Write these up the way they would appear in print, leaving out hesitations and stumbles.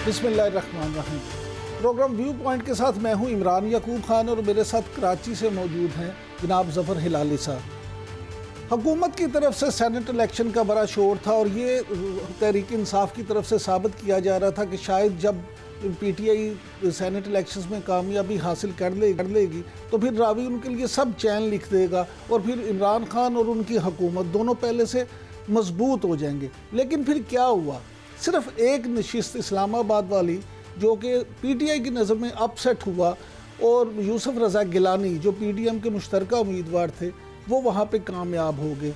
बिस्मिल्लाहिर्रहमानिर्रहीम। Programme view point के साथ मैं हूं इमरान याकूब खान और मेरे साथ कराची से मौजूद हैं जनाब ज़फ़र हिलाली साहब। हुकूमत की तरफ से सेनेट इलेक्शन का बड़ा शोर था और ये तहरीक इंसाफ की तरफ से साबित किया जा रहा था कि शायद जब PTI सेनेट इलेक्शंस में कामयाबी हासिल कर लेगी तो फिर रावी उनके लिए सब चैन लिख देगा और फिर इमरान खान और उनकी हुकूमत दोनों पहले से मजबूत हो जाएंगे। लेकिन फिर क्या हुआ? सिर्फ एक नशिस्त इस्लामाबाद वाली जो कि PTI की नज़र में अपसेट हुआ और यूसुफ रज़ा गिलानी जो PDM के मुश्तरका उम्मीदवार थे वो वहाँ पे कामयाब हो गए,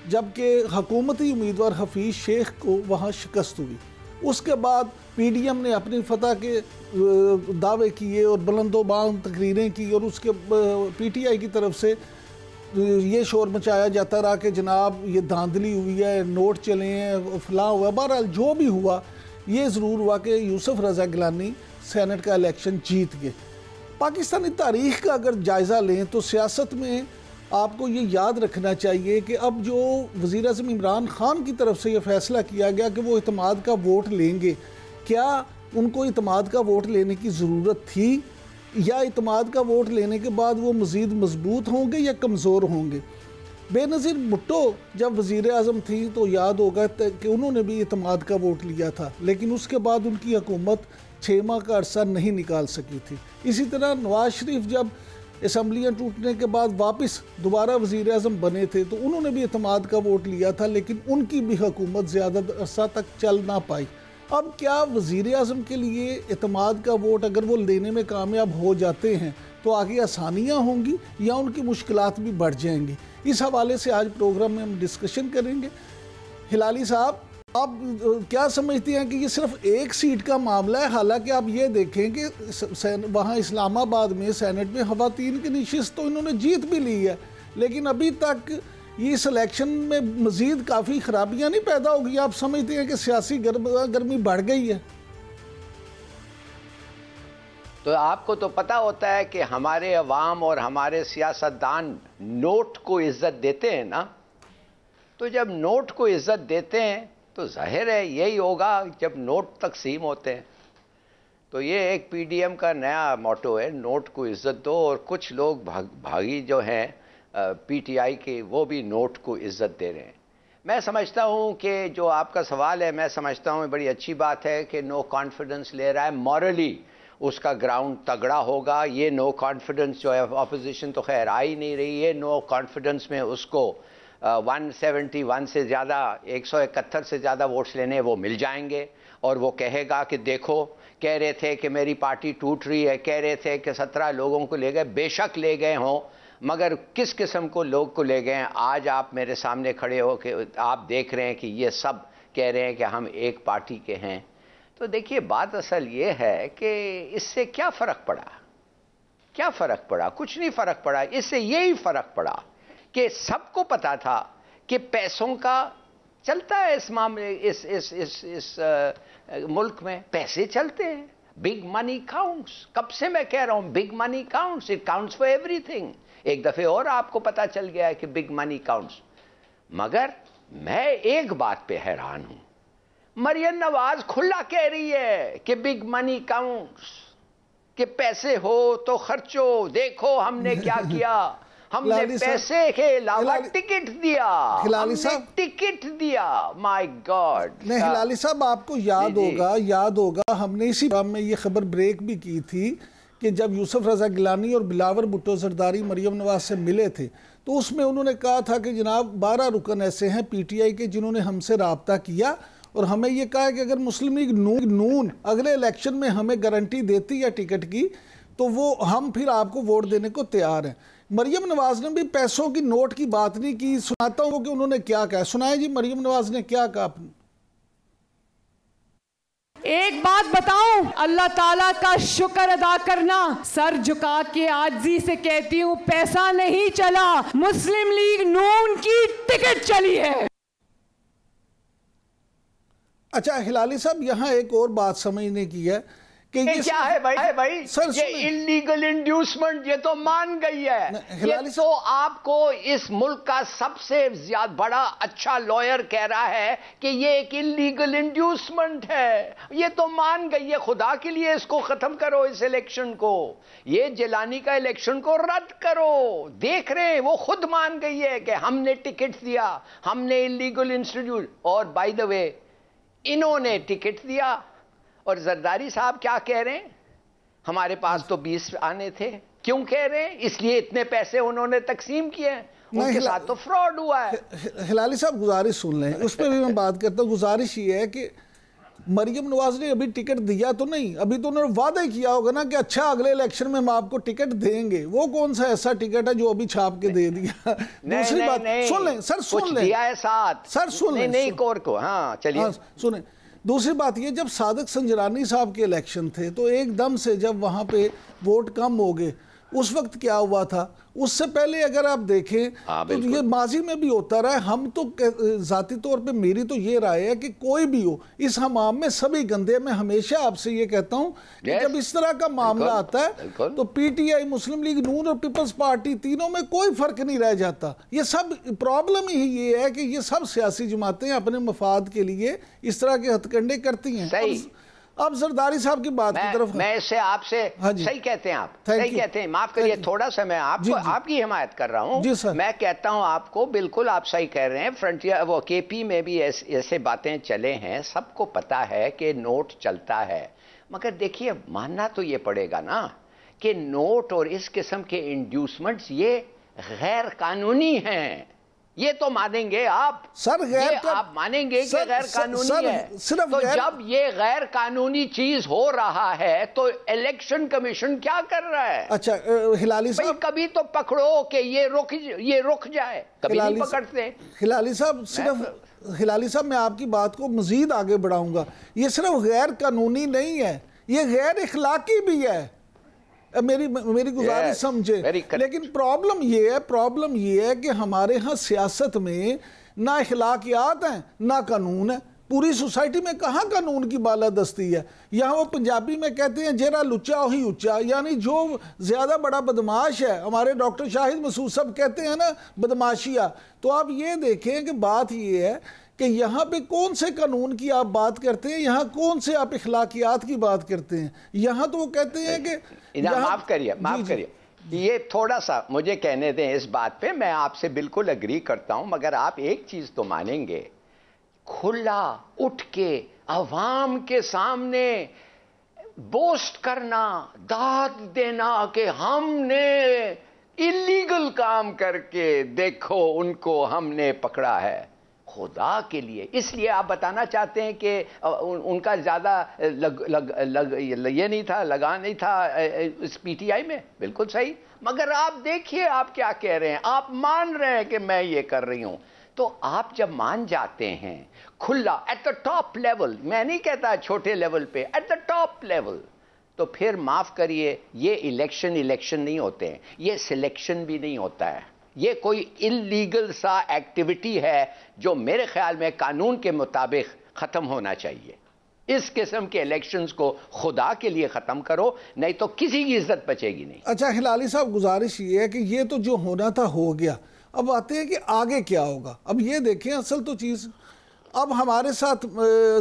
जबकि हुकूमती उम्मीदवार हफीज़ शेख को वहाँ शिकस्त हुई। उसके बाद PDM ने अपनी फतह के दावे किए और बुलंदोबान तकरीरें की और उसके PTI की तरफ से ये शोर मचाया जाता रहा कि जनाब ये धांधली हुई है, नोट चले हैं, फलां हुआ। बहरहाल जो भी हुआ ये ज़रूर हुआ कि यूसुफ रज़ा गिलानी सेनेट का इलेक्शन जीत गए। पाकिस्तानी तारीख़ का अगर जायज़ा लें तो सियासत में आपको ये याद रखना चाहिए कि अब जो वज़ीर-ए-आज़म इमरान खान की तरफ से ये फ़ैसला किया गया कि वो इत्मीद का वोट लेंगे, क्या उनको इत्मीद का वोट लेने की ज़रूरत थी या इत्मीद का वोट लेने के बाद वो मज़ीद मजबूत होंगे या कमज़ोर होंगे? बेनज़ीर भुट्टो जब वज़ीर-ए-आज़म थी तो याद होगा कि उन्होंने भी इत्मीद का वोट लिया था, लेकिन उसके बाद उनकी हुकूमत 6 माह का अरसा नहीं निकाल सकी थी। इसी तरह नवाज़ शरीफ जब असम्बलियाँ टूटने के बाद वापस दोबारा वज़ीर-ए-आज़म बने थे तो उन्होंने भी इत्मीद का वोट लिया था, लेकिन उनकी भी हुकूमत ज़्यादा अरसा तक चल ना पाई। अब क्या वज़ीर-ए-आज़म के लिए इत्मीद का वोट अगर वो लेने में कामयाब हो जाते हैं तो आगे आसानियाँ होंगी या उनकी मुश्किलात भी बढ़ जाएंगी? इस हवाले से आज प्रोग्राम में हम डिस्कशन करेंगे। हिलाली साहब, आप क्या समझते हैं कि ये सिर्फ एक सीट का मामला है? हालांकि आप ये देखें कि वहाँ इस्लामाबाद में सेनेट में ख़वातीन की नशिस्त तो इन्होंने जीत भी ली है, लेकिन अभी तक ये सिलेक्शन में मज़ीद काफ़ी ख़राबियाँ नहीं पैदा हो गई? आप समझते हैं कि सियासी गर्मी बढ़ गई है? तो आपको तो पता होता है कि हमारे अवाम और हमारे सियासतदान नोट को इज्जत देते हैं ना, तो जब नोट को इज्जत देते हैं तो जाहिर है यही होगा जब नोट तकसीम होते हैं। तो ये एक PDM का नया मोटो है, नोट को इज्जत दो, और कुछ लोग भागी जो हैं PTI के वो भी नोट को इज्जत दे रहे हैं। मैं समझता हूँ कि जो आपका सवाल है, मैं समझता हूँ बड़ी अच्छी बात है कि नो कॉन्फिडेंस ले रहा है, मॉरली उसका ग्राउंड तगड़ा होगा। ये नो कॉन्फिडेंस जो है, अपोजिशन तो खैर आ ही नहीं रही है, नो कॉन्फिडेंस में उसको 171 से ज़्यादा, 171 से ज़्यादा वोट्स लेने वो मिल जाएंगे और वो कहेगा कि देखो, कह रहे थे कि मेरी पार्टी टूट रही है, कह रहे थे कि 17 लोगों को ले गए, बेशक ले गए हों, मगर किस किस्म को लोग को ले गए हैं? आज आप मेरे सामने खड़े हो कि आप देख रहे हैं कि ये सब कह रहे हैं कि हम एक पार्टी के हैं। तो देखिए, बात असल ये है कि इससे क्या फ़र्क पड़ा? क्या फ़र्क पड़ा? कुछ नहीं फ़र्क पड़ा। इससे यही फ़र्क पड़ा कि सबको पता था कि पैसों का चलता है इस मामले, इस मुल्क में पैसे चलते हैं, बिग मनी काउंट्स। कब से मैं कह रहा हूँ big money counts, it counts for everything. एक दफ़े और आपको पता चल गया है कि बिग मनी काउंट्स। मगर मैं एक बात पे हैरान हूँ, मरियम नवाज खुला कह रही है कि बिग मनी काउंट्स, कि पैसे हो तो खर्चो, देखो हमने क्या किया, हमने पैसे के अलावा टिकट दिया, हमने टिकट दिया। My God. नहीं हिलाली साहब, आपको याद होगा हमने इसी बात में ये खबर ब्रेक भी की थी कि जब यूसुफ रज़ा गिलानी और बिलावर भुट्टो ज़रदारी मरियम नवाज से मिले थे तो उसमें उन्होंने कहा था कि जनाब 12 रुकन ऐसे हैं PTI के जिन्होंने हमसे रब्ता किया और हमें ये कहा कि अगर मुस्लिम लीग नून अगले इलेक्शन में हमें गारंटी देती है टिकट की तो वो हम फिर आपको वोट देने को तैयार हैं। मरियम नवाज ने भी पैसों की, नोट की बात नहीं की। सुनाता हूँ कि उन्होंने क्या कहा, सुनाए जी मरियम नवाज ने क्या कहा। एक बात बताऊं, अल्लाह ताला का शुक्र अदा करना, सर झुका के आजी से कहती हूं, पैसा नहीं चला, मुस्लिम लीग नून की टिकट चली है। अच्छा हिलाली साहब, यहाँ एक और बात समझने की है कि ये क्या है भाई सर, ये इलीगल इंड्यूसमेंट, ये तो मान गई है। ये तो आपको इस मुल्क का सबसे ज्यादा बड़ा अच्छा लॉयर कह रहा है कि ये एक इलीगल इंड्यूसमेंट है, ये तो मान गई है। खुदा के लिए इसको खत्म करो, इस इलेक्शन को, ये जिलानी का इलेक्शन को रद्द करो। देख रहे हैं वो खुद मान गई है कि हमने टिकट दिया, हमने इलीगल इंस्टीट्यूट, और बाय द वे इन्होंने टिकट दिया। और जरदारी साहब क्या कह रहे हैं, हमारे पास तो 20 आने थे। क्यों कह रहे हैं? इसलिए इतने पैसे उन्होंने तकसीम किए, उनके साथ तो फ्रॉड हुआ है। हिलाली साहब गुजारिश सुन लें, उस पर भी मैं बात करता हूँ। गुजारिश ये है कि मरियम नवाज ने अभी टिकट दिया तो नहीं, अभी तो उन्होंने वादा ही किया होगा ना कि अच्छा अगले इलेक्शन में हम आपको टिकट देंगे। वो कौन सा ऐसा टिकट है जो अभी छाप के दे दिया? दूसरी बात सुन लें सर, सुन लें, दिया है साथ सर, सुन लें नहीं कोर को। हाँ चलिए सुने। दूसरी बात ये, जब सादिक संजरानी साहब के इलेक्शन थे तो एकदम से जब वहाँ पे वोट कम हो गए, उस वक्त क्या हुआ था? उससे पहले अगर आप देखें तो ये माजी में भी होता रहा है। हम तो ज़ाती तौर पे मेरी तो ये राय है कि कोई भी हो इस हमाम में सभी गंदे। मैं हमेशा आपसे ये कहता हूँ कि जब इस तरह का मामला आता है तो पीटीआई, मुस्लिम लीग नून और पीपल्स पार्टी, तीनों में कोई फर्क नहीं रह जाता। ये सब प्रॉब्लम ही ये है कि ये सब सियासी जमातें अपने मफाद के लिए इस तरह के हथकंडे करती हैं। अब जरदारी साहब की बात की तरफ मैं इससे आपसे सही कहते हैं, आप सही कहते हैं, माफ करिए थोड़ा सा मैं आपको आपकी हिमायत कर रहा हूं। मैं कहता हूं आपको, बिल्कुल आप सही कह रहे हैं। फ्रंटियर वो केपी में भी ऐसे बातें चले हैं, सबको पता है कि नोट चलता है। मगर देखिए मानना तो ये पड़ेगा ना कि नोट और इस किस्म के इंड्यूसमेंट्स ये गैर कानूनी हैं। ये तो मानेंगे आप सर, आप मानेंगे कि गैर कानूनी है। सिर्फ तो जब ये गैर कानूनी चीज हो रहा है तो इलेक्शन कमीशन क्या कर रहा है? अच्छा हिलाली साहब, कभी तो पकड़ो कि ये रुक जाए, कभी नहीं पकड़ते। हिलाली साहब सिर्फ, हिलाली साहब मैं आपकी बात को मजीद आगे बढ़ाऊंगा। ये सिर्फ गैर कानूनी नहीं है, ये गैर इखलाकी भी है। मेरी गुजारिश समझे। लेकिन प्रॉब्लम ये है कि हमारे यहाँ सियासत में ना इखलाकियात हैं ना कानून है। पूरी सोसाइटी में कहाँ कानून की बालादस्ती है? यहाँ वो पंजाबी में कहते हैं जेरा लुच्चा ही उच्चा, यानी जो ज़्यादा बड़ा बदमाश है, हमारे डॉक्टर शाहिद मसूद साहब कहते हैं ना बदमाशिया। तो आप ये देखें कि बात ये है कि यहाँ पे कौन से कानून की आप बात करते हैं, यहाँ कौन से आप इखलाकियात की बात करते हैं? यहाँ तो वो कहते हैं कि माफ करिए ये थोड़ा सा मुझे कहने दें इस बात पे। मैं आपसे बिल्कुल एग्री करता हूं, मगर आप एक चीज तो मानेंगे, खुला उठ के अवाम के सामने बोस्ट करना, दाद देना कि हमने इलीगल काम करके देखो उनको हमने पकड़ा है, खुदा के लिए। इसलिए आप बताना चाहते हैं कि उनका ज्यादा ये नहीं था, लगा नहीं था इस पीटीआई में, बिल्कुल सही। मगर आप देखिए आप क्या कह रहे हैं, आप मान रहे हैं कि मैं ये कर रही हूं। तो आप जब मान जाते हैं खुला एट द टॉप लेवल, मैं नहीं कहता छोटे लेवल पे, एट द टॉप लेवल, तो फिर माफ करिए ये इलेक्शन नहीं होते हैं, ये सिलेक्शन भी नहीं होता है। ये कोई इलीगल सा एक्टिविटी है जो मेरे ख्याल में कानून के मुताबिक खत्म होना चाहिए। इस किस्म के इलेक्शंस को खुदा के लिए खत्म करो, नहीं तो किसी की इज्जत बचेगी नहीं। अच्छा हिलाली साहब, गुजारिश ये है कि ये तो जो होना था हो गया, अब आते हैं कि आगे क्या होगा। अब ये देखें असल तो चीज़, अब हमारे साथ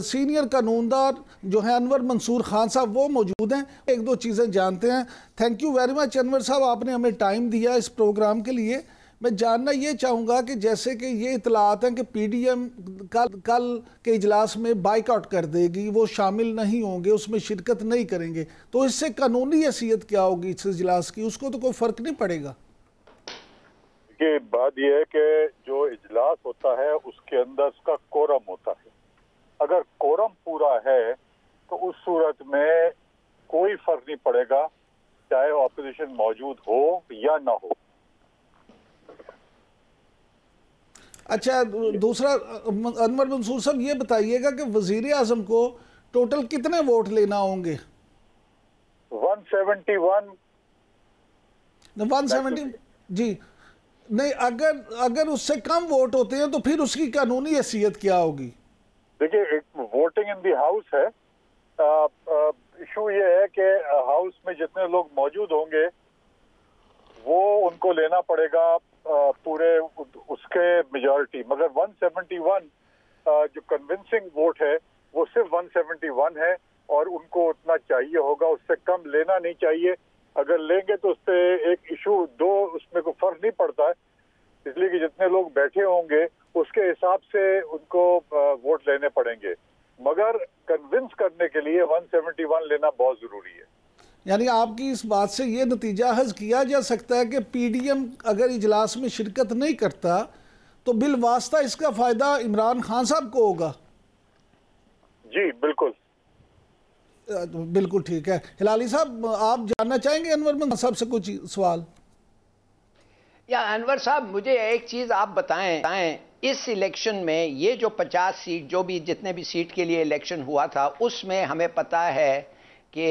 सीनियर कानूनदार जो है अनवर मंसूर खान साहब वो मौजूद हैं, एक दो चीज़ें जानते हैं। Thank you very much Anwar साहब, आपने हमें टाइम दिया इस प्रोग्राम के लिए। मैं जानना ये चाहूँगा कि जैसे कि ये इतलात हैं कि पीडीएम कल के इजलास में बाइकआउट कर देगी, वो शामिल नहीं होंगे, उसमें शिरकत नहीं करेंगे, तो इससे कानूनी हैसियत क्या होगी इस इजलास की? उसको तो कोई फ़र्क नहीं पड़ेगा। कि बात यह है कि जो इजलास होता है उसके अंदर उसका कोरम होता है। अगर कोरम पूरा है तो उस सूरत में कोई फर्क नहीं पड़ेगा चाहे ऑपोजिशन मौजूद हो या ना हो। अच्छा दूसरा, अनवर मंसूर साहब ये बताइएगा कि वजीर आजम को टोटल कितने वोट लेना होंगे? 171। 170 जी नहीं, अगर उससे कम वोट होते हैं तो फिर उसकी कानूनी हैसियत क्या होगी? देखिए वोटिंग इन दी हाउस है, इशू ये है कि हाउस में जितने लोग मौजूद होंगे वो उनको लेना पड़ेगा पूरे उसके मेजॉरिटी, मगर 171 जो कन्विंसिंग वोट है वो सिर्फ 171 है और उनको उतना चाहिए होगा, उससे कम लेना नहीं चाहिए। अगर लेंगे तो उससे एक इशू दो उसमें कोई फर्क नहीं पड़ता है, इसलिए कि जितने लोग बैठे होंगे उसके हिसाब से उनको वोट लेने पड़ेंगे, मगर कन्विंस करने के लिए 171 लेना बहुत जरूरी है। यानी आपकी इस बात से ये नतीजा हज किया जा सकता है कि पीडीएम अगर इजलास में शिरकत नहीं करता तो बिल वास्ता इसका फायदा इमरान खान साहब को होगा। जी बिल्कुल बिल्कुल ठीक है। हिलाली साहब, आप जानना चाहेंगे अनवर मंसूर साहब से कुछ सवाल? या अनवर साहब, मुझे एक चीज़ आप बताएं, इस इलेक्शन में ये जो 50 सीट जो भी जितने भी सीट के लिए इलेक्शन हुआ था उसमें हमें पता है कि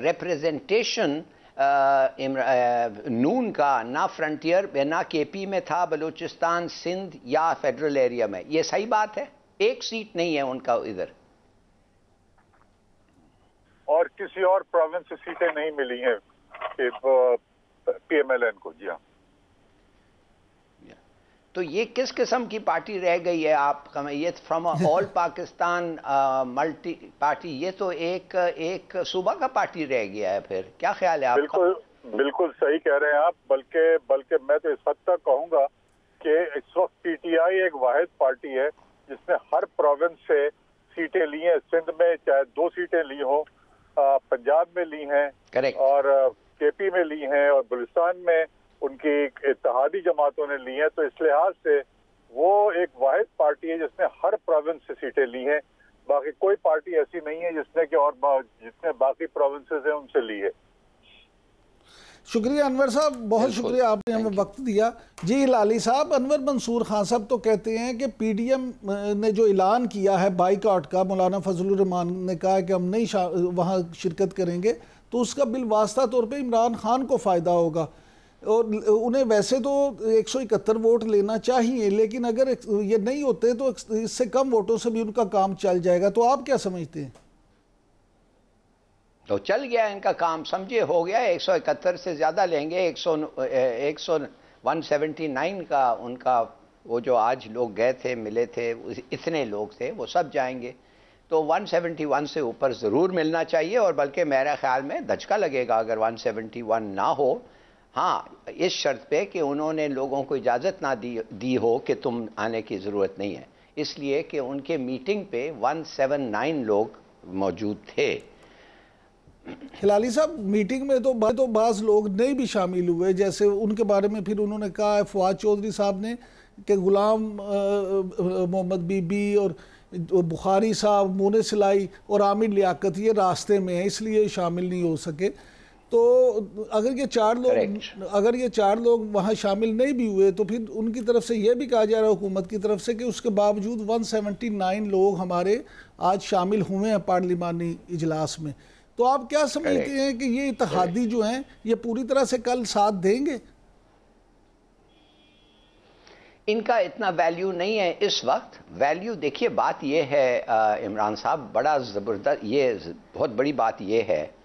रिप्रेजेंटेशन नून का ना फ्रंटियर ना केपी में था, बलूचिस्तान, सिंध या फेडरल एरिया में। ये सही बात है? एक सीट नहीं है उनका इधर, और किसी और प्रोविंस से सीटें नहीं मिली हैं पीएमएलएन को। जी हाँ, तो ये किस किस्म की पार्टी रह गई है? आप ये from all Pakistan multi party, ये तो एक सूबा का पार्टी रह गया है। फिर क्या ख्याल है आपका? बिल्कुल सही कह रहे हैं आप। बल्कि मैं तो इस हद तक कहूंगा कि इस वक्त पीटीआई एक वाहिद पार्टी है जिसने हर प्रोविंस से सीटें ली हैं। सिंध में चाहे 2 सीटें ली हो, पंजाब में ली हैं, और केपी में ली हैं, और बलूचिस्तान में उनकी इत्तेहादी जमातों ने ली हैं। तो इस लिहाज से वो एक वाहिद पार्टी है जिसने हर प्रोविंस से सीटें ली हैं। बाकी कोई पार्टी ऐसी नहीं है जिसने कि और जितने बाकी प्रोविंसेस हैं उनसे ली है। शुक्रिया अनवर साहब, बहुत शुक्रिया, आपने हमें वक्त दिया। जी लाली साहब, अनवर मंसूर खान साहब तो कहते हैं कि पीडीएम ने जो ऐलान किया है बाइकआउट का, मौलाना फजलुर रहमान ने कहा कि हम नहीं वहाँ शिरकत करेंगे, तो उसका बिलवास्ता तौर पे इमरान खान को फ़ायदा होगा। और उन्हें वैसे तो 171 वोट लेना चाहिए, लेकिन अगर ये नहीं होते तो इससे कम वोटों से भी उनका काम चल जाएगा। तो आप क्या समझते हैं? तो चल गया इनका काम, समझिए, हो गया। 171 से ज़्यादा लेंगे। 179 का उनका वो जो आज लोग गए थे, मिले थे, इतने लोग थे, वो सब जाएंगे। तो 171 से ऊपर ज़रूर मिलना चाहिए, और बल्कि मेरे ख्याल में धचका लगेगा अगर 171 ना हो। हाँ, इस शर्त पे कि उन्होंने लोगों को इजाज़त ना दी हो कि तुम आने की ज़रूरत नहीं है, इसलिए कि उनके मीटिंग पे 179 लोग मौजूद थे। हिलाली साहब, मीटिंग में तो बाज़ लोग नहीं भी शामिल हुए, जैसे उनके बारे में फिर उन्होंने कहा है फवाद चौधरी साहब ने कि गुलाम मोहम्मद बीबी और बुखारी साहब, मोने सिलाई और आमिर लियाकत ये रास्ते में हैं, इसलिए शामिल नहीं हो सके। तो अगर ये चार लोग वहाँ शामिल नहीं भी हुए तो फिर उनकी तरफ से ये भी कहा जा रहा है हुकूमत की तरफ से कि उसके बावजूद 179 लोग हमारे आज शामिल हुए हैं पार्लिमानी इजलास में। तो आप क्या समझते हैं कि ये इत्तेहादी जो हैं ये पूरी तरह से कल साथ देंगे? इनका इतना वैल्यू नहीं है इस वक्त। वैल्यू देखिए, बात ये है इमरान साहब, बड़ा ज़बरदस्त, ये बहुत बड़ी बात ये है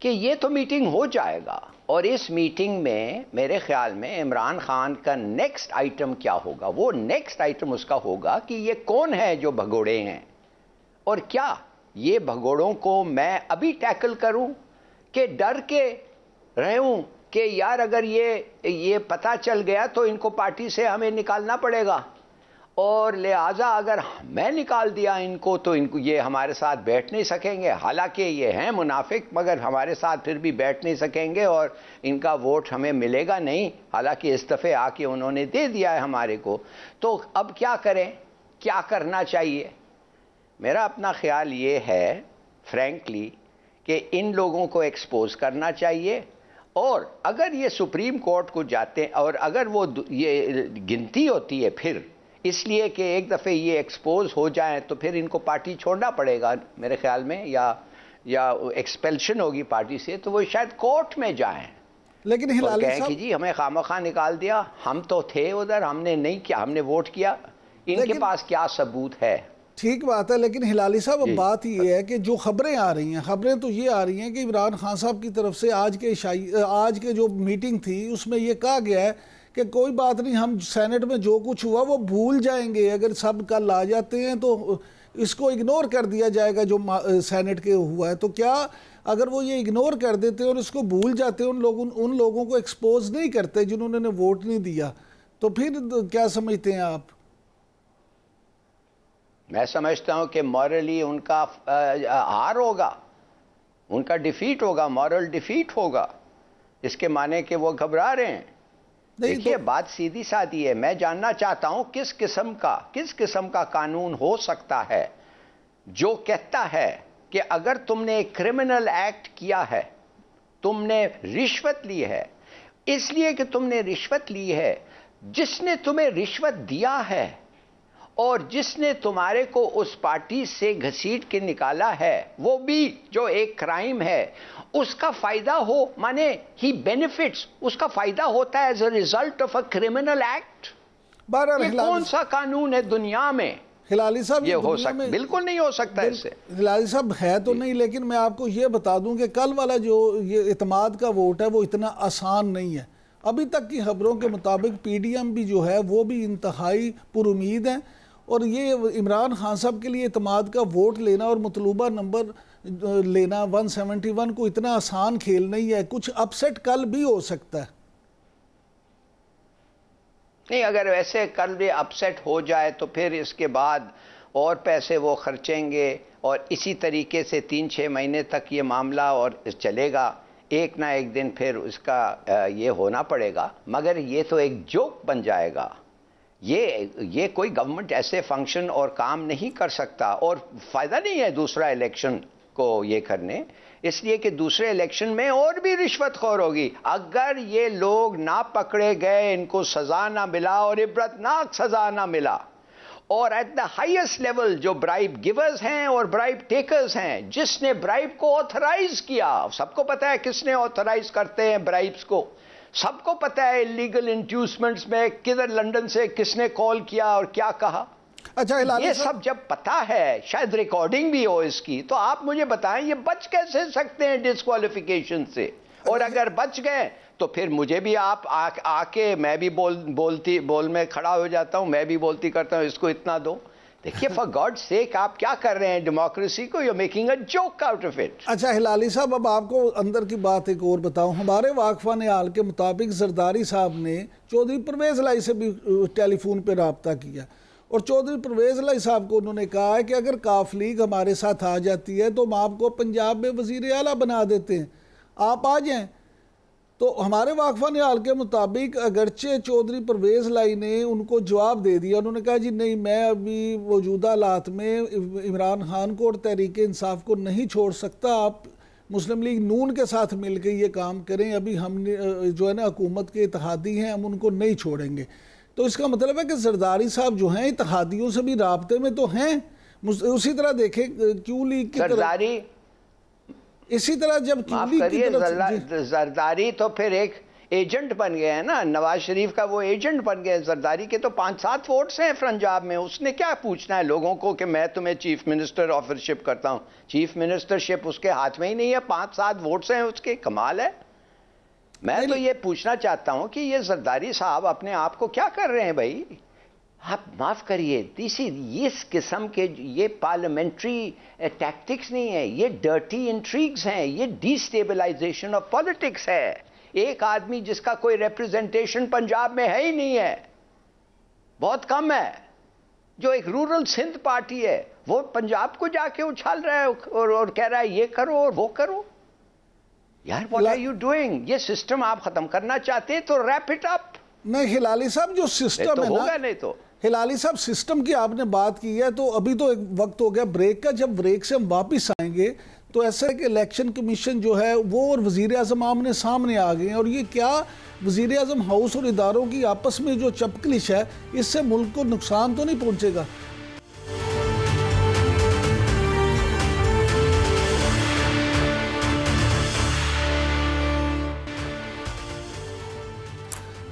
कि ये तो मीटिंग हो जाएगा, और इस मीटिंग में मेरे ख्याल में इमरान खान का नेक्स्ट आइटम क्या होगा, वो नेक्स्ट आइटम उसका होगा कि ये कौन है जो भगोड़े हैं, और क्या ये भगोड़ों को मैं अभी टैकल करूं कि डर के रहूं कि यार अगर ये पता चल गया तो इनको पार्टी से हमें निकालना पड़ेगा, और लिहाजा अगर मैं निकाल दिया इनको तो इनको ये हमारे साथ बैठ नहीं सकेंगे। हालांकि ये हैं मुनाफिक, मगर हमारे साथ फिर भी बैठ नहीं सकेंगे और इनका वोट हमें मिलेगा नहीं। हालांकि इस दफ़े आके उन्होंने दे दिया है हमारे को। तो अब क्या करें, क्या करना चाहिए? मेरा अपना ख्याल ये है फ्रैंकली कि इन लोगों को एक्सपोज करना चाहिए, और अगर ये सुप्रीम कोर्ट को जाते हैं और अगर वो ये गिनती होती है फिर इसलिए कि एक दफ़े ये एक्सपोज हो जाए तो फिर इनको पार्टी छोड़ना पड़ेगा मेरे ख्याल में, या एक्सपेल्शन होगी पार्टी से, तो वो शायद कोर्ट में जाएं। लेकिन हिलाली साहब कि जी हमें खामखा निकाल दिया, हम तो थे उधर, हमने नहीं किया, हमने वोट किया, इनके पास क्या सबूत है? ठीक बात है, लेकिन हिलाली साहब अब बात ये है कि जो खबरें आ रही हैं, खबरें तो ये आ रही हैं कि इमरान खान साहब की तरफ से आज के जो मीटिंग थी उसमें ये कहा गया है कि कोई बात नहीं, हम सेनेट में जो कुछ हुआ वो भूल जाएंगे, अगर सब कल आ जाते हैं तो इसको इग्नोर कर दिया जाएगा जो सेनेट के हुआ है। तो क्या अगर वो ये इग्नोर कर देते और इसको भूल जाते, उन लोगों को एक्सपोज नहीं करते जिन्होंने वोट नहीं दिया, तो फिर क्या समझते हैं आप? मैं समझता हूं कि मॉरली उनका हार होगा, उनका डिफीट होगा, मॉरल डिफीट होगा। इसके माने कि वो घबरा रहे हैं। देखिए, बात सीधी सादी है। मैं जानना चाहता हूं किस किस्म का कानून हो सकता है जो कहता है कि अगर तुमने एक क्रिमिनल एक्ट किया है, तुमने रिश्वत ली है, इसलिए कि तुमने रिश्वत ली है, जिसने तुम्हें रिश्वत दिया है और जिसने तुम्हारे को उस पार्टी से घसीट के निकाला है, वो भी जो एक क्राइम है, उसका फायदा हो, माने ही बेनिफिट्स, उसका फायदा होता है as a result of a criminal act. ये कौन सा कानून है दुनिया में? हिलाली साहब, ये हो सकता, बिल्कुल नहीं हो सकता इससे। हिलाली साहब है तो नहीं, लेकिन मैं आपको ये बता दूं कि कल वाला जो ये इत्मीनान का वोट है वो इतना आसान नहीं है। अभी तक की खबरों के मुताबिक PDM भी जो है वो भी इंतहाई पुरुमीद है, और ये इमरान खान साहब के लिए इत्मीनान का वोट लेना और मतलूबा नंबर लेना 171 को इतना आसान खेल नहीं है। कुछ अपसेट कल भी हो सकता है। नहीं, अगर वैसे कल भी अपसेट हो जाए तो फिर इसके बाद और पैसे वो खर्चेंगे और इसी तरीके से 3-6 महीने तक ये मामला और चलेगा। एक ना एक दिन फिर उसका ये होना पड़ेगा, मगर ये तो एक जोक बन जाएगा। ये कोई गवर्नमेंट ऐसे फंक्शन और काम नहीं कर सकता, और फ़ायदा नहीं है दूसरा इलेक्शन को ये करने, इसलिए कि दूसरे इलेक्शन में और भी रिश्वतखोर होगी। अगर ये लोग ना पकड़े गए, इनको सज़ा ना मिला और इबरतनाक सज़ा ना मिला, और एट द हाईएस्ट लेवल जो ब्राइब गिवर्स हैं और ब्राइब टेकर्स हैं, जिसने ब्राइब को ऑथराइज किया, सबको पता है किसने ऑथराइज करते हैं ब्राइब्स को, सबको पता है इलीगल इंड्यूसमेंट्स में किधर लंदन से किसने कॉल किया और क्या कहा। अच्छा, ये सब जब पता है, शायद रिकॉर्डिंग भी हो इसकी, तो आप मुझे बताएं ये बच कैसे सकते हैं डिस्क्वालिफिकेशन से? और अगर बच गए तो फिर मुझे भी आप आके मैं भी बोल में खड़ा हो जाता हूं, मैं भी बोलती करता हूं इसको इतना दो। देखिए, फॉर गॉड सेक आप क्या कर रहे हैं डेमोक्रेसी को? You are making a joke out of it. अच्छा हिलाली साहब, अब आपको अंदर की बात एक और बताऊं। हमारे वाकफान हाल के मुताबिक जरदारी साहब ने चौधरी परवेज लाई से भी टेलीफोन पे रब्ता किया, और चौधरी परवेज लाई साहब को उन्होंने कहा है कि अगर काफ लीग हमारे साथ आ जाती है तो हम आपको पंजाब में वजीर आला बना देते हैं, आप आ जाएं। तो हमारे वाकफान हाल के मुताबिक अगरचे चौधरी परवेज लाई ने उनको जवाब दे दिया, उन्होंने कहा जी नहीं, मैं अभी मौजूदा हालात में इमरान खान को और तहरीक इंसाफ को नहीं छोड़ सकता, आप मुस्लिम लीग नून के साथ मिलकर ये काम करें, अभी हमने जो है ना हुकूमत के इत्तेहादी हैं, हम उनको नहीं छोड़ेंगे। तो इसका मतलब है कि जरदारी साहब जो हैं इत्तेहादियों से भी राब्ते में तो हैं। उसी तरह देखें क्यों लीग की तरह, इसी तरह जब जरदारी तो फिर एक एजेंट बन गए हैं ना, नवाज शरीफ का वो एजेंट बन गए। जरदारी के तो 5-7 वोट्स हैं पंजाब में, उसने क्या पूछना है लोगों को कि मैं तुम्हें चीफ मिनिस्टर ऑफरशिप करता हूं? चीफ मिनिस्टरशिप उसके हाथ में ही नहीं है, 5-7 वोट्स हैं उसके, कमाल है। मैं तो ये पूछना चाहता हूं कि ये जरदारी साहब अपने आप को क्या कर रहे हैं भाई? आप माफ करिए, इस किस्म के ये पार्लियामेंट्री टैक्टिक्स नहीं है, ये डर्टी इंट्रीग्स हैं, ये डिस्टेबलाइजेशन ऑफ पॉलिटिक्स है। एक आदमी जिसका कोई रिप्रेजेंटेशन पंजाब में है ही नहीं है, बहुत कम है, जो एक रूरल सिंध पार्टी है, वो पंजाब को जाके उछाल रहा है और कह रहा है ये करो और वो करो। यार व्हाट आर यू डूइंग? ये सिस्टम आप खत्म करना चाहते हैं तो रैप इट अप। नहीं हिलाली साहब, जो सिस्टम है होगा नहीं तो हिलाली साहब, सिस्टम की आपने बात की है, तो अभी तो एक वक्त हो गया ब्रेक का, जब ब्रेक से हम वापस आएंगे तो ऐसा है कि इलेक्शन कमीशन जो है वो और वजीर आज़म आमने सामने आ गए हैं, और ये क्या वजीर आज़म हाउस और इदारों की आपस में जो चपकलिश है, इससे मुल्क को नुकसान तो नहीं पहुंचेगा?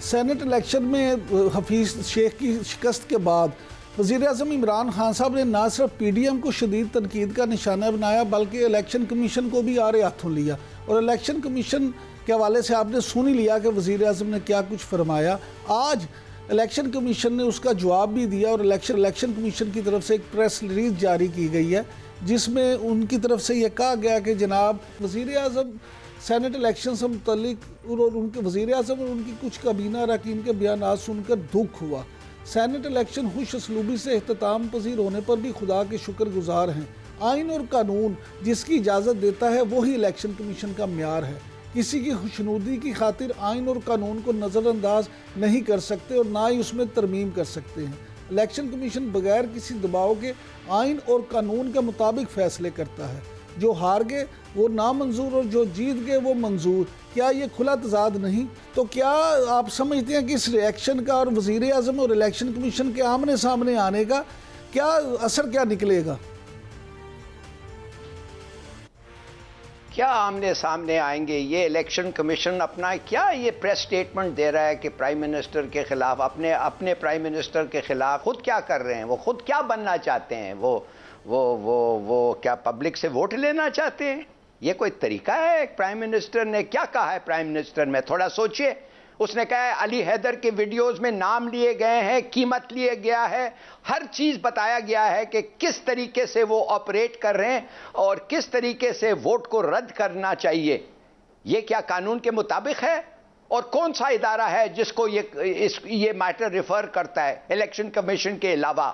सेनेट इलेक्शन में हफीज़ शेख की शिकस्त के बाद वज़ीर आज़म इमरान खान साहब ने ना सिर्फ PDM को शदीद तनकीद का निशाना बनाया बल्कि इलेक्शन कमीशन को भी आड़े हाथों लिया। और इलेक्शन कमीशन के हवाले से आपने सुन ही लिया कि वज़ीर आज़म ने क्या कुछ फरमाया। आज इलेक्शन कमीशन ने उसका जवाब भी दिया और इलेक्शन कमीशन की तरफ से एक प्रेस रिलीज जारी की गई है जिसमें उनकी तरफ से ये कहा गया कि जनाब वज़ीर आज़म सेनेट इलेक्शन से मुतल्लिक और उनके वज़ीर आज़म और उनकी कुछ काबीना अरकान के बयान सुनकर दुख हुआ। सेनेट इलेक्शन खुश असलूबी से अख्ताम पजीर होने पर भी खुदा के शुक्रगुजार हैं। आइन और कानून जिसकी इजाज़त देता है वही इलेक्शन कमीशन का म्यार है। किसी की खुशनुदी की खातिर आइन और कानून को नज़रअंदाज नहीं कर सकते और ना ही उसमें तरमीम कर सकते हैं। इलेक्शन कमीशन बगैर किसी दबाव के आइन और कानून के मुताबिक फ़ैसले करता है। जो हार गए वो नामंजूर और जो जीत गए वो मंजूर। क्या ये खुला तजाद नहीं? तो क्या आप समझते हैं कि इस रिएक्शन का और वज़ीर आज़म और इलेक्शन कमीशन के आमने सामने आने का क्या असर क्या निकलेगा? क्या आमने सामने आएंगे? ये इलेक्शन कमीशन अपना क्या ये प्रेस स्टेटमेंट दे रहा है कि प्राइम मिनिस्टर के खिलाफ अपने प्राइम मिनिस्टर के खिलाफ खुद क्या कर रहे हैं? वो खुद क्या बनना चाहते हैं? वो क्या पब्लिक से वोट लेना चाहते हैं? ये कोई तरीका है? प्राइम मिनिस्टर ने क्या कहा है? प्राइम मिनिस्टर में थोड़ा सोचिए। उसने कहा है अली हैदर के वीडियोस में नाम लिए गए हैं, कीमत लिए गया है, हर चीज बताया गया है कि किस तरीके से वो ऑपरेट कर रहे हैं और किस तरीके से वोट को रद्द करना चाहिए। ये क्या कानून के मुताबिक है? और कौन सा इदारा है जिसको ये मैटर रिफर करता है इलेक्शन कमीशन के अलावा?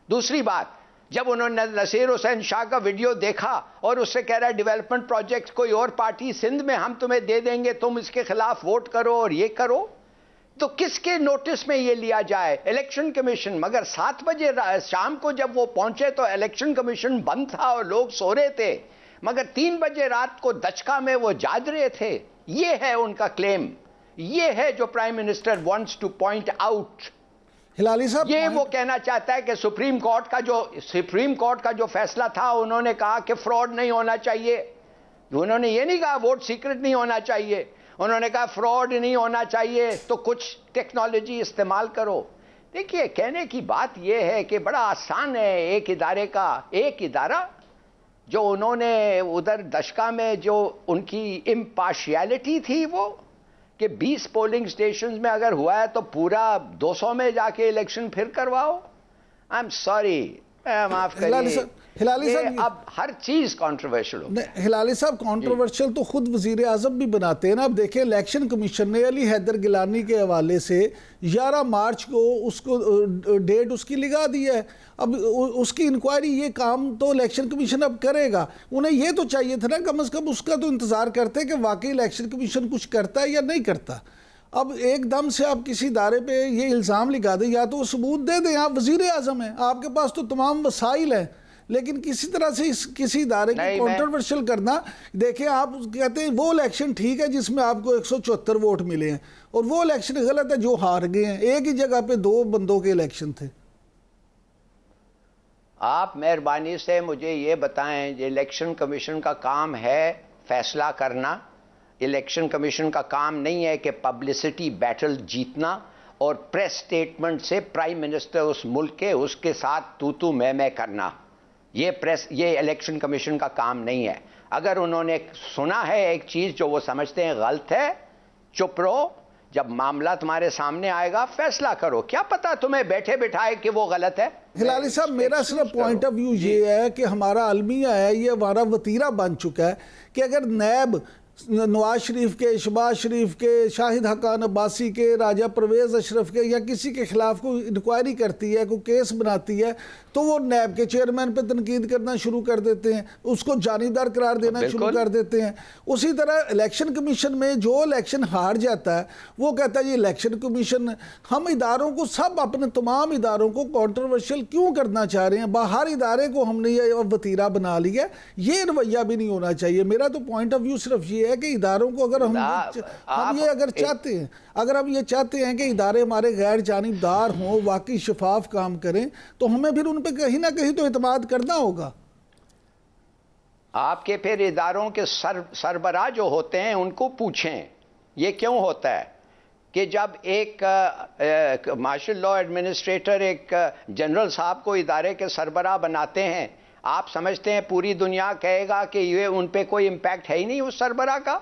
दूसरी बात, जब उन्होंने नसीर हुसैन शाह का वीडियो देखा और उससे कह रहा है डेवलपमेंट प्रोजेक्ट कोई और पार्टी सिंध में हम तुम्हें दे देंगे, तुम इसके खिलाफ वोट करो और ये करो, तो किसके नोटिस में ये लिया जाए? Election commission. मगर 7 बजे शाम को जब वो पहुंचे तो इलेक्शन कमीशन बंद था और लोग सो रहे थे, मगर 3 बजे रात को दचका में वो जाग रहे थे। ये है उनका क्लेम, ये है जो prime minister wants to point out. Hilali साहब, ये वो कहना चाहता है कि सुप्रीम कोर्ट का जो फैसला था, उन्होंने कहा कि फ्रॉड नहीं होना चाहिए। उन्होंने ये नहीं कहा वोट सीक्रेट नहीं होना चाहिए, उन्होंने कहा फ्रॉड नहीं होना चाहिए, तो कुछ टेक्नोलॉजी इस्तेमाल करो। देखिए, कहने की बात यह है कि बड़ा आसान है एक इदारा जो उन्होंने उधर दशका में जो उनकी इम्पार्शियलिटी थी वो कि 20 पोलिंग स्टेशंस में अगर हुआ है तो पूरा 200 में जाके इलेक्शन फिर करवाओ। आई एम सॉरी, माफ करिए, हिलाली साहब अब हर चीज कंट्रोवर्शियल हो। हिलाली साहब, कंट्रोवर्शियल तो खुद वजीर आजम भी बनाते हैं ना। अब देखें, इलेक्शन कमीशन ने अली हैदर गिलानी के हवाले से 11 मार्च को उसको डेट उसकी लगा दी है। अब उसकी इंक्वायरी, ये काम तो इलेक्शन कमीशन अब करेगा। उन्हें ये तो चाहिए था ना कम से कम उसका तो इंतजार करते कि वाकई इलेक्शन कमीशन कुछ करता है या नहीं करता। अब एकदम से आप किसी इदारे पे ये इल्ज़ाम लगा दें, या तो वो सबूत दे दें। आप वजीर आजम हैं, आपके पास तो तमाम वसाइल हैं, लेकिन किसी तरह से किसी इदारे को कंट्रोवर्शियल करना। देखें, आप कहते हैं वो इलेक्शन ठीक है जिसमें आपको 174 वोट मिले हैं, और वो इलेक्शन गलत है जो हार गए हैं। एक ही जगह पे 2 बंदों के इलेक्शन थे। आप मेहरबानी से मुझे ये बताएं, इलेक्शन कमीशन का काम है फैसला करना। इलेक्शन कमीशन का काम नहीं है कि पब्लिसिटी बैटल जीतना और प्रेस स्टेटमेंट से प्राइम मिनिस्टर उस मुल्क के उसके साथ तू मैं करना। ये इलेक्शन कमीशन का काम नहीं है। अगर उन्होंने सुना है एक चीज जो वो समझते हैं गलत है, चुप रहो। जब मामला तुम्हारे सामने आएगा फैसला करो। क्या पता तुम्हें बैठे बिठाए कि वो गलत है। हिलाली साहब, मेरा सिर्फ पॉइंट ऑफ व्यू ये है कि हमारा अलमिया है, ये हमारा वतीरा बन चुका है कि अगर नैब नवाज शरीफ के, शहबाज शरीफ के, शाहिद हकान अब्बासी के, राजा परवेज़ अशरफ के या किसी के खिलाफ कोई इंक्वायरी करती है, कोई केस बनाती है, तो वो नैब के चेयरमैन पे तनकीद करना शुरू कर देते हैं, उसको जानीदार करार देना शुरू कर देते हैं। उसी तरह इलेक्शन कमीशन में जो इलेक्शन हार जाता है वो कहता है ये इलेक्शन कमीशन। हम इदारों को, सब अपने तमाम इदारों को कंट्रोवर्शियल क्यों करना चाह रहे हैं? बाहर इदारे को हमने ये वतीरा बना लिया। ये रवैया भी नहीं होना चाहिए। मेरा तो पॉइंट ऑफ व्यू सिर्फ ये है कि इदारों को अगर हम ये चाहते हैं, अगर हम ये चाहते हैं कि इदारे हमारे गैर जानिबदार हों, वाकई शफाफ काम करें, तो हमें फिर उन पे कहीं ना कहीं तो एतमाद करना होगा। आपके फिर इदारों के सरबराह जो होते हैं उनको पूछें ये क्यों होता है। कि जब एक मार्शल लॉ एडमिनिस्ट्रेटर एक जनरल साहब को इदारे के सरबराह बनाते हैं, आप समझते हैं पूरी दुनिया कहेगा कि ये उन पे कोई इम्पैक्ट है ही नहीं उस सरबराह का?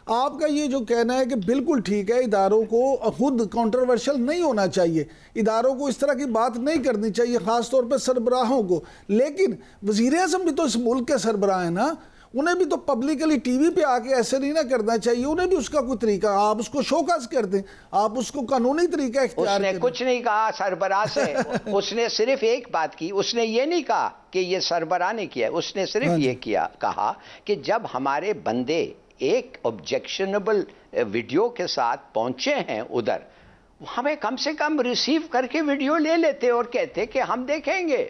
आपका ये जो कहना है कि बिल्कुल ठीक है, इदारों को खुद कंट्रोवर्शियल नहीं होना चाहिए, इदारों को इस तरह की बात नहीं करनी चाहिए, ख़ास तौर पे सरबराहों को। लेकिन वज़ीर आज़म भी तो इस मुल्क के सरबराह हैं ना, उन्हें भी तो पब्लिकली टीवी पे आके ऐसे नहीं ना करना चाहिए, उन्हें भी उसका कोई तरीका, आप उसको शोकास कर दें, आप उसको कानूनी तरीका इख्तियार करें। उसने कुछ नहीं कहा सरबराह से उसने सिर्फ एक बात की, उसने ये नहीं कहा कि ये सरबराह ने किया, उसने सिर्फ ये कहा कि जब हमारे बंदे एक ऑब्जेक्शनेबल वीडियो के साथ पहुंचे हैं उधर, हमें कम से कम रिसीव करके वीडियो ले लेते और कहते कि हम देखेंगे।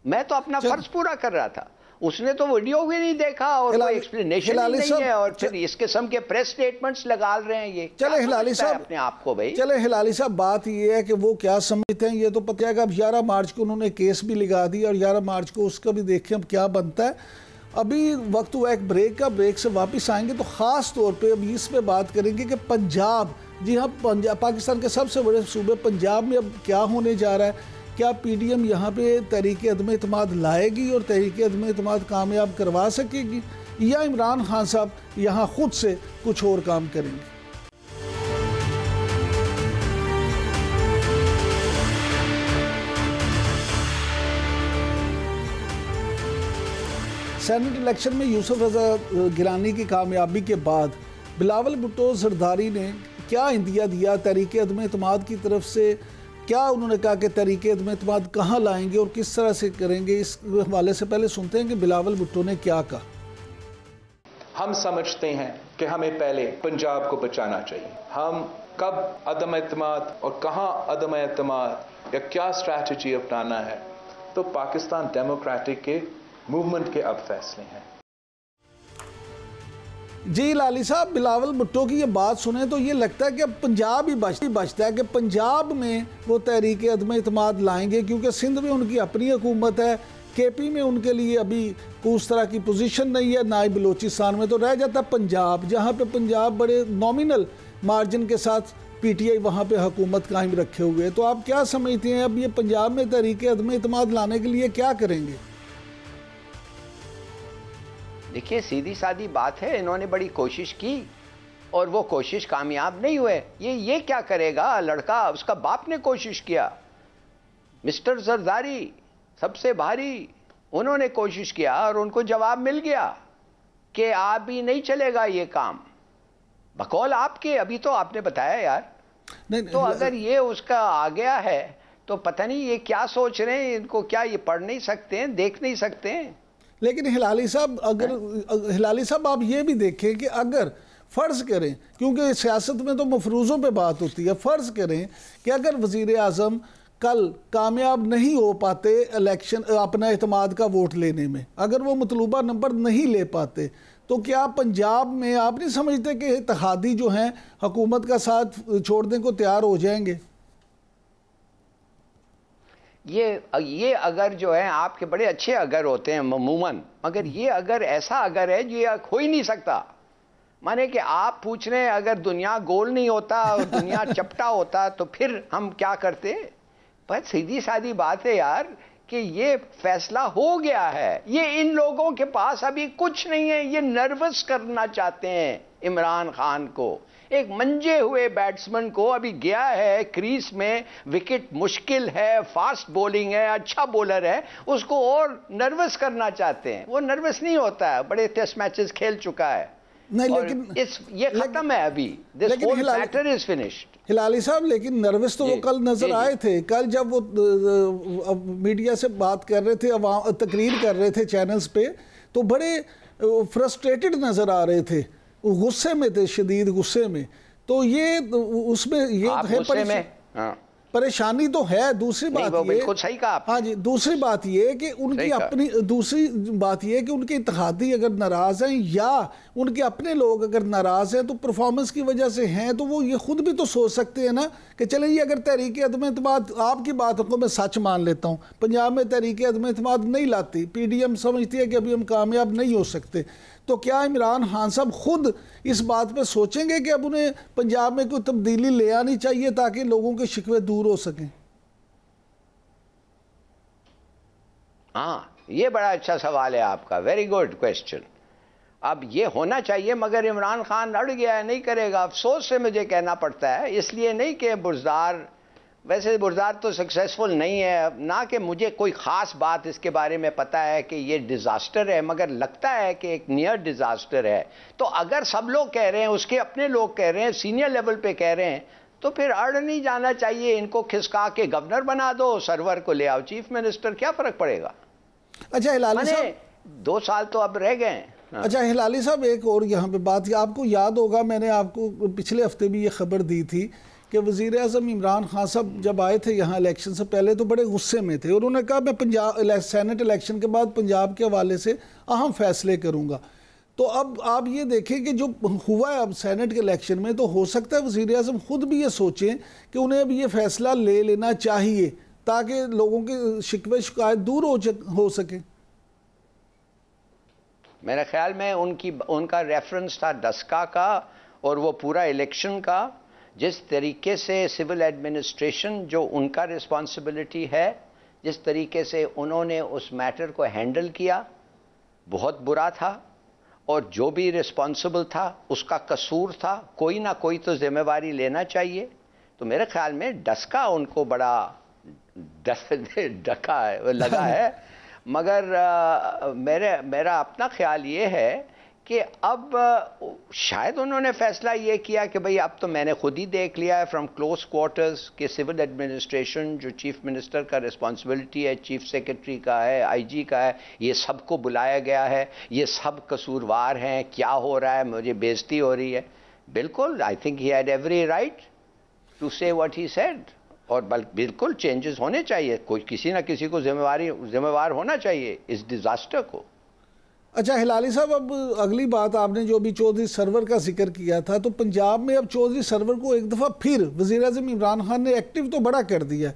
मैं तो अपना फर्ज पूरा कर रहा था, उसने तो वीडियो भी नहीं देखा और कोई एक्सप्लेनेशन नहीं है, और फिर इस किस्म के प्रेस स्टेटमेंट्स लगा रहे हैं। ये चले हिलाली साहब अपने आप को भाई, चले हिलाली साहब, बात ये है कि वो क्या समझते हैं ये तो पता है कि अब 11 मार्च को उन्होंने केस भी लगा दिया और 11 मार्च को उसका भी देखें अब क्या बनता है। अभी वक्त हुआ एक ब्रेक का, ब्रेक से वापस आएंगे तो ख़ास तौर पे अब इस पे बात करेंगे कि पंजाब, जी हाँ, पंजाब पाकिस्तान के सबसे बड़े सूबे पंजाब में अब क्या होने जा रहा है, क्या पीडीएम यहाँ पे तहरीक अदम एतमाद लाएगी और तहरीक अदम एतमाद कामयाब करवा सकेगी, या इमरान खान साहब यहाँ खुद से कुछ और काम करेंगे? सेनेट इलेक्शन में यूसुफ रजा गिलानी की कामयाबी के बाद बिलावल भुट्टो जरदारी ने क्या इंदिया दिया तहरीक अदम एतमाद की तरफ से? क्या उन्होंने कहा कि तहरीक अदम एतमाद कहाँ लाएंगे और किस तरह से करेंगे? इस हवाले से पहले सुनते हैं कि बिलावल भुट्टो ने क्या कहा। हम समझते हैं कि हमें पहले पंजाब को बचाना चाहिए। हम कब अदम एतमाद और कहाँ अदम एतमाद या क्या स्ट्रैटेजी अपनाना है, तो पाकिस्तान डेमोक्रेटिक के मूवमेंट के अब फैसले हैं। जी लाली साहब, बिलावल भुट्टो की ये बात सुने तो ये लगता है कि अब पंजाब ही बचता है कि पंजाब में वो तहरीक अदम एतमाद लाएंगे, क्योंकि सिंध में उनकी अपनी हुकूमत है, केपी में उनके लिए अभी उस तरह की पोजीशन नहीं है, ना ही बलोचिस्तान में, तो रह जाता है पंजाब, जहाँ पे पंजाब बड़े नॉमिनल मार्जिन के साथ पीटीआई वहाँ पे हुकूमत कायम रखे हुए है। तो आप क्या समझते हैं अब ये पंजाब में तहरीक अदम एतमाद लाने के लिए क्या करेंगे? देखिए, सीधी सादी बात है, इन्होंने बड़ी कोशिश की और वो कोशिश कामयाब नहीं हुए। ये क्या करेगा लड़का, उसका बाप ने कोशिश किया, मिस्टर जरदारी सबसे भारी, उन्होंने कोशिश किया और उनको जवाब मिल गया कि आप ही नहीं चलेगा ये काम, बकौल आपके, अभी तो आपने बताया यार। नहीं, तो अगर ये उसका आ गया है तो पता नहीं ये क्या सोच रहे हैं, इनको क्या ये पढ़ नहीं सकते हैं, देख नहीं सकते हैं? लेकिन हिलाली साहब, अगर हिलाली साहब आप ये भी देखें कि अगर फ़र्ज़ करें, क्योंकि सियासत में तो मफरूज़ों पे बात होती है, फ़र्ज़ करें कि अगर वज़ीर आज़म कल कामयाब नहीं हो पाते इलेक्शन अपना एतमाद का वोट लेने में, अगर वो मतलूबा नंबर नहीं ले पाते, तो क्या पंजाब में आप नहीं समझते कि इत्तेहादी जो हैं हुकूमत का साथ छोड़ने को तैयार हो जाएंगे? ये अगर जो है आपके बड़े अच्छे अगर होते हैं ममूमन, मगर ये अगर ऐसा अगर है जो ये हो ही नहीं सकता। माने कि आप पूछ रहे हैं अगर दुनिया गोल नहीं होता और दुनिया चपटा होता तो फिर हम क्या करते? बस सीधी सादी बात है यार कि ये फैसला हो गया है, ये इन लोगों के पास अभी कुछ नहीं है, ये नर्वस करना चाहते हैं इमरान खान को। एक मंजे हुए बैट्समैन को अभी गया है क्रीज में, विकेट मुश्किल है, फास्ट बॉलिंग है, अच्छा बॉलर है, उसको और नर्वस करना चाहते हैं। वो नर्वस नहीं होता है, बड़े टेस्ट मैचेस खेल चुका है। नहीं, लेकिन ये खत्म है अभी, this whole matter is finished. Hilali साहब, लेकिन नर्वस तो वो कल नजर आए थे। कल जब वो मीडिया से बात कर रहे थे, तकरीर कर रहे थे चैनल्स पे, तो बड़े फ्रस्ट्रेटेड नजर आ रहे थे, गुस्से में थे, शदीद गुस्से में। तो ये उसमें ये है परेशानी तो है। दूसरी बात ये, बिल्कुल सही कहा आपने। हाँ जी, दूसरी बात ये कि उनकी अपनी, दूसरी बात ये कि उनके इत्तेहादी अगर नाराज हैं या उनके अपने लोग अगर नाराज हैं तो परफॉर्मेंस की वजह से हैं, तो वो ये खुद भी तो सोच सकते हैं ना कि चले ये अगर तहरीक अदम एतमाद, आपकी बात को मैं सच मान लेता हूँ, पंजाब में तहरीक अदम एतमाद नहीं लाती, PDM समझती है कि अभी हम कामयाब नहीं हो सकते, तो क्या इमरान खान साहब खुद इस बात पे सोचेंगे कि अब उन्हें पंजाब में कोई तब्दीली ले आनी चाहिए ताकि लोगों के शिकवे दूर हो सकें? हाँ, ये बड़ा अच्छा सवाल है आपका, वेरी गुड क्वेश्चन। अब ये होना चाहिए, मगर इमरान खान अड़ गया है, नहीं करेगा। अफसोस से मुझे कहना पड़ता है, इसलिए नहीं कि बुरदार, वैसे बुरदार तो सक्सेसफुल नहीं है, ना कि मुझे कोई ख़ास बात इसके बारे में पता है कि ये डिज़ास्टर है, मगर लगता है कि एक नियर डिज़ास्टर है। तो अगर सब लोग कह रहे हैं, उसके अपने लोग कह रहे हैं, सीनियर लेवल पे कह रहे हैं, तो फिर अड़ नहीं जाना चाहिए। इनको खिसका के गवर्नर बना दो, सरवर को ले आओ चीफ मिनिस्टर, क्या फ़र्क पड़ेगा? अच्छा हिलाली साहब, 2 साल तो अब रह गए। हाँ। अच्छा हिलाली साहब, एक और यहाँ पे बात, आपको याद होगा मैंने आपको पिछले हफ्ते भी ये खबर दी थी कि वज़ीर आज़म इमरान खान साहब जब आए थे यहाँ इलेक्शन से पहले तो बड़े गुस्से में थे, और उन्होंने कहा मैं पंजाब सेनेट इलेक्शन के बाद पंजाब के हवाले से अहम फैसले करूँगा। तो अब आप ये देखें कि जो हुआ है अब सेनेट के इलेक्शन में, तो हो सकता है वज़ीर आज़म खुद भी ये सोचें कि उन्हें अब ये फैसला ले लेना चाहिए ताकि लोगों के शिकवे शिकायत दूर हो सके। मेरे ख्याल में उनका रेफरेंस था डस्का का, और वो पूरा इलेक्शन का, जिस तरीके से सिविल एडमिनिस्ट्रेशन जो उनका रिस्पॉन्सिबिलिटी है, जिस तरीके से उन्होंने उस मैटर को हैंडल किया, बहुत बुरा था। और जो भी रिस्पॉन्सिबल था उसका कसूर था, कोई ना कोई तो जिम्मेवारी लेना चाहिए। तो मेरे ख्याल में डस्का उनको बड़ा डका है, लगा है। मगर मेरा अपना ख्याल ये है कि अब शायद उन्होंने फैसला ये किया कि भाई अब तो मैंने खुद ही देख लिया है फ्रॉम क्लोज क्वार्टर्स कि सिविल एडमिनिस्ट्रेशन जो चीफ मिनिस्टर का रिस्पॉन्सिबिलिटी है, चीफ सेक्रेटरी का है, IG का है, ये सबको बुलाया गया है, ये सब कसूरवार हैं, क्या हो रहा है, मुझे बेइज्जती हो रही है। बिल्कुल, I think he had every right to say what he said, और बिल्कुल चेंजेस होने चाहिए, कोई किसी ना किसी को जिम्मेवार होना चाहिए इस डिजास्टर को। अच्छा हिलाली साहब, अब अगली बात, आपने जो अभी चौधरी सरवर का जिक्र किया था, तो पंजाब में अब चौधरी सरवर को एक दफ़ा फिर वज़ीर आज़म इमरान खान ने एक्टिव तो बड़ा कर दिया।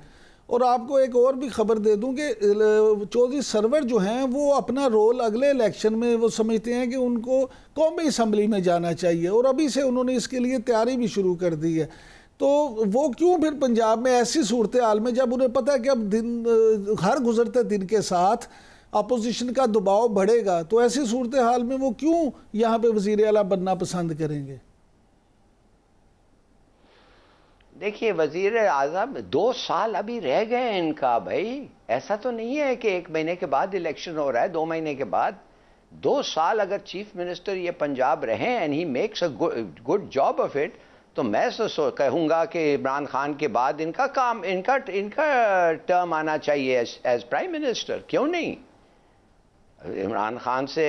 और आपको एक और भी खबर दे दूं कि चौधरी सरवर जो हैं वो अपना रोल अगले इलेक्शन में वो समझते हैं कि उनको कौमी असम्बली में जाना चाहिए, और अभी से उन्होंने इसके लिए तैयारी भी शुरू कर दी है। तो वो क्यों फिर पंजाब में ऐसी सूरत हाल में, जब उन्हें पता है कि अब हर गुजरते दिन के साथ अपोजिशन का दबाव बढ़ेगा, तो ऐसी सूरत हाल में वो क्यों यहाँ पे वज़ीर आला बनना पसंद करेंगे? देखिए, वज़ीर आज़म 2 साल अभी रह गए हैं इनका भाई। ऐसा तो नहीं है कि 1 महीने के बाद इलेक्शन हो रहा है, 2 महीने के बाद। 2 साल अगर चीफ मिनिस्टर ये पंजाब रहे and he makes a good job of it, तो मैं तो कहूँगा कि इमरान खान के बाद इनका टर्म आना चाहिए एज प्राइम मिनिस्टर। क्यों नहीं? इमरान खान से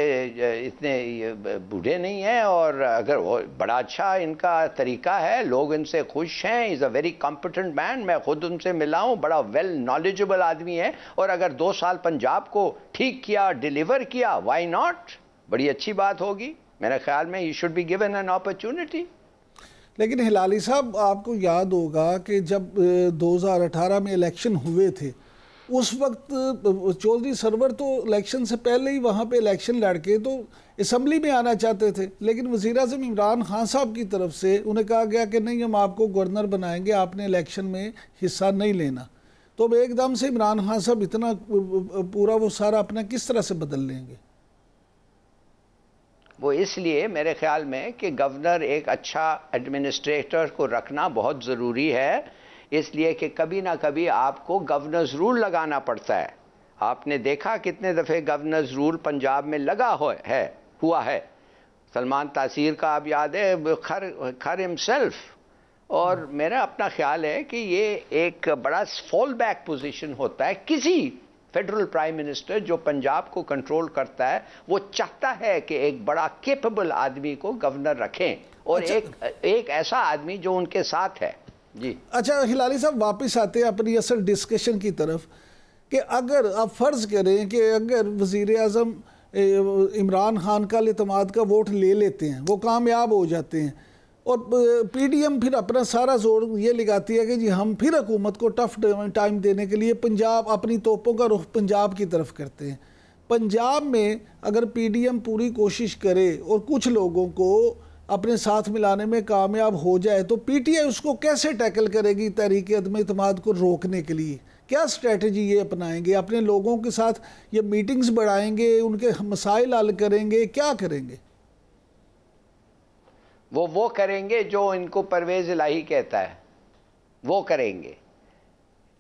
इतने बूढ़े नहीं हैं, और अगर वो बड़ा अच्छा इनका तरीका है, लोग इनसे खुश हैं। Is a very competent man, मैं खुद उनसे मिला हूँ, बड़ा वेल नॉलेजेबल आदमी है। और अगर 2 साल पंजाब को ठीक किया, डिलीवर किया, व्हाई नॉट, बड़ी अच्छी बात होगी। मेरे ख्याल में he should be given an opportunity. लेकिन हिलाली साहब, आपको याद होगा कि जब 2018 में इलेक्शन हुए थे, उस वक्त चौधरी सरवर तो इलेक्शन से पहले ही वहाँ पे इलेक्शन लड़के तो असम्बली में आना चाहते थे, लेकिन वज़ीर आज़म इमरान खान साहब की तरफ से उन्हें कहा गया कि नहीं, हम आपको गवर्नर बनाएंगे, आपने इलेक्शन में हिस्सा नहीं लेना। तो अब एकदम से इमरान खान साहब इतना पूरा वो सारा अपना किस तरह से बदल लेंगे? वो इसलिए मेरे ख्याल में कि गवर्नर एक अच्छा एडमिनिस्ट्रेटर को रखना बहुत ज़रूरी है, इसलिए कि कभी ना कभी आपको गवर्नर्स रूल लगाना पड़ता है। आपने देखा कितने दफ़े गवर्नर्स रूल पंजाब में लगा हुआ है। सलमान तासीर का आप याद है, खर हिमसेल्फ। और मेरा अपना ख्याल है कि ये एक बड़ा फॉल बैक पोजीशन होता है। किसी फेडरल प्राइम मिनिस्टर जो पंजाब को कंट्रोल करता है, वो चाहता है कि एक बड़ा केपेबल आदमी को गवर्नर रखें, और एक ऐसा आदमी जो उनके साथ है। जी। अच्छा हिलाली साहब, वापस आते हैं अपनी असल डिस्कशन की तरफ कि अगर आप फ़र्ज़ करें कि अगर वज़ीर आज़म इमरान खान का एतमाद का वोट ले लेते हैं, वो कामयाब हो जाते हैं, और पीडीएम फिर अपना सारा जोर ये लगाती है कि जी हम फिर हुकूमत को टफ टाइम देने के लिए पंजाब अपनी तोपों का रुख पंजाब की तरफ करते हैं। पंजाब में अगर पीडीएम पूरी कोशिश करे और कुछ लोगों को अपने साथ मिलाने में कामयाब हो जाए तो पीटीआई उसको कैसे टैकल करेगी तहरीक अदम इत्तेमाद को रोकने के लिए? क्या स्ट्रेटजी ये अपनाएंगे? अपने लोगों के साथ ये मीटिंग्स बढ़ाएंगे, उनके मसाइल हल करेंगे, क्या करेंगे? वो करेंगे जो इनको परवेज़ इलाही कहता है, वो करेंगे।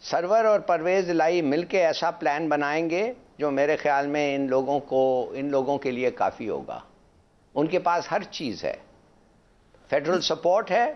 सरवर और परवेज़ इलाही मिलके ऐसा प्लान बनाएंगे जो मेरे ख्याल में इन लोगों के लिए काफ़ी होगा। उनके पास हर चीज़ है, फेडरल सपोर्ट है,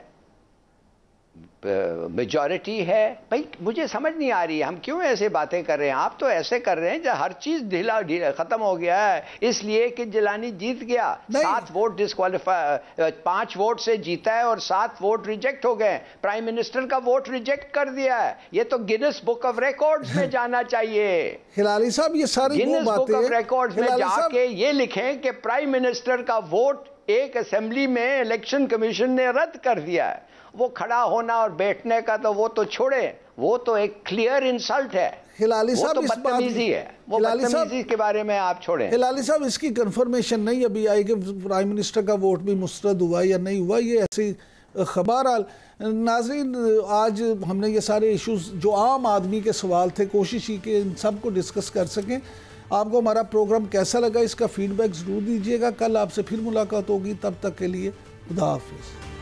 मेजॉरिटी है। भाई मुझे समझ नहीं आ रही है हम क्यों ऐसे बातें कर रहे हैं। आप तो ऐसे कर रहे हैं जब हर चीज ढीला खत्म हो गया है, इसलिए कि जिलानी जीत गया, 7 वोट डिस्क्वालीफाई, 5 वोट से जीता है और 7 वोट रिजेक्ट हो गए। प्राइम मिनिस्टर का वोट रिजेक्ट कर दिया है। ये तो गिनेस बुक ऑफ रिकॉर्ड्स में जाना चाहिए। हिलाली साहब ये सारी गिनेस बुक ऑफ रिकॉर्ड्स में जाके ये लिखें कि प्राइम मिनिस्टर का वोट एक असेंबली में इलेक्शन कमीशन ने रद्द कर दिया है। वो खड़ा होना और बैठने का तो वो तो छोड़े, वो तो एक क्लियर इंसल्ट है। हिलाली साहब वो तो बदतमीजी है, वो बदतमीजी के बारे में आप छोड़ें। हिलाली साहब इसकी कंफर्मेशन नहीं अभी आई कि प्राइम मिनिस्टर का वोट भी मुस्तरद हुआ या नहीं हुआ, ये ऐसी खबर। नाज़रीन आज हमने ये सारे इश्यूज जो आम आदमी के सवाल थे कोशिश की कि इन सब को डिस्कस कर सकें। आपको हमारा प्रोग्राम कैसा लगा इसका फीडबैक ज़रूर दीजिएगा। कल आपसे फिर मुलाकात होगी, तब तक के लिए खुदा हाफिज़।